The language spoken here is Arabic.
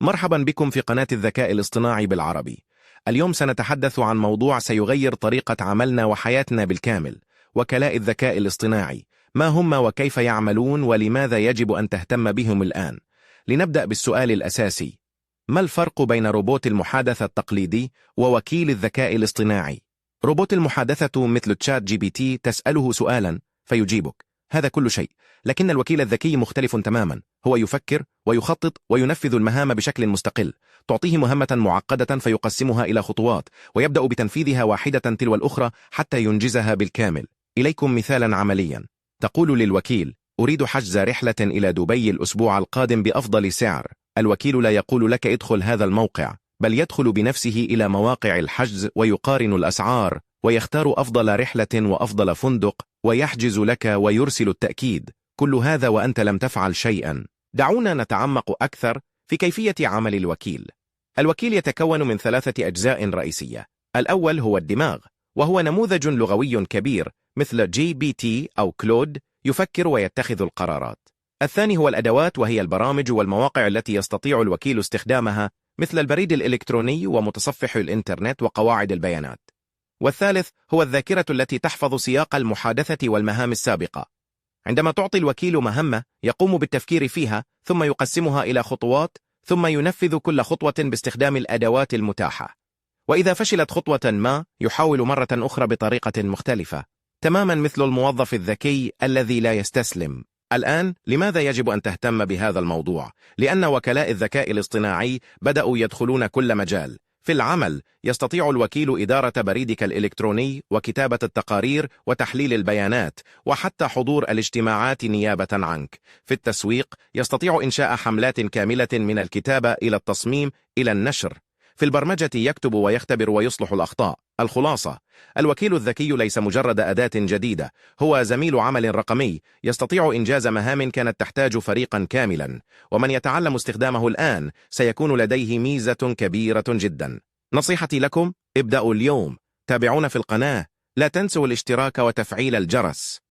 مرحبا بكم في قناة الذكاء الاصطناعي بالعربي. اليوم سنتحدث عن موضوع سيغير طريقة عملنا وحياتنا بالكامل: وكلاء الذكاء الاصطناعي. ما هم وكيف يعملون ولماذا يجب أن تهتم بهم الآن؟ لنبدأ بالسؤال الأساسي: ما الفرق بين روبوت المحادثة التقليدي ووكيل الذكاء الاصطناعي؟ روبوت المحادثة مثل تشات جي بي تي تسأله سؤالا فيجيبك، هذا كل شيء. لكن الوكيل الذكي مختلف تماما، هو يفكر ويخطط وينفذ المهام بشكل مستقل. تعطيه مهمة معقدة فيقسمها إلى خطوات ويبدأ بتنفيذها واحدة تلو الأخرى حتى ينجزها بالكامل. إليكم مثالا عمليا: تقول للوكيل: أريد حجز رحلة إلى دبي الأسبوع القادم بأفضل سعر. الوكيل لا يقول لك ادخل هذا الموقع، بل يدخل بنفسه إلى مواقع الحجز ويقارن الأسعار ويختار أفضل رحلة وأفضل فندق ويحجز لك ويرسل التأكيد. كل هذا وأنت لم تفعل شيئا. دعونا نتعمق أكثر في كيفية عمل الوكيل. الوكيل يتكون من 3 أجزاء رئيسية. الأول هو الدماغ، وهو نموذج لغوي كبير مثل جي بي تي أو كلود، يفكر ويتخذ القرارات. الثاني هو الأدوات، وهي البرامج والمواقع التي يستطيع الوكيل استخدامها، مثل البريد الإلكتروني ومتصفح الإنترنت وقواعد البيانات. والثالث هو الذاكرة التي تحفظ سياق المحادثة والمهام السابقة. عندما تعطي الوكيل مهمة، يقوم بالتفكير فيها ثم يقسمها إلى خطوات، ثم ينفذ كل خطوة باستخدام الأدوات المتاحة. وإذا فشلت خطوة ما، يحاول مرة أخرى بطريقة مختلفة، تماما مثل الموظف الذكي الذي لا يستسلم. الآن، لماذا يجب أن تهتم بهذا الموضوع؟ لأن وكلاء الذكاء الاصطناعي بدأوا يدخلون كل مجال. في العمل، يستطيع الوكيل إدارة بريدك الإلكتروني وكتابة التقارير وتحليل البيانات وحتى حضور الاجتماعات نيابة عنك. في التسويق، يستطيع إنشاء حملات كاملة من الكتابة إلى التصميم إلى النشر. في البرمجة، يكتب ويختبر ويصلح الأخطاء. الخلاصة: الوكيل الذكي ليس مجرد أداة جديدة، هو زميل عمل رقمي يستطيع إنجاز مهام كانت تحتاج فريقا كاملا. ومن يتعلم استخدامه الآن سيكون لديه ميزة كبيرة جدا. نصيحتي لكم: ابدأوا اليوم. تابعونا في القناة، لا تنسوا الاشتراك وتفعيل الجرس.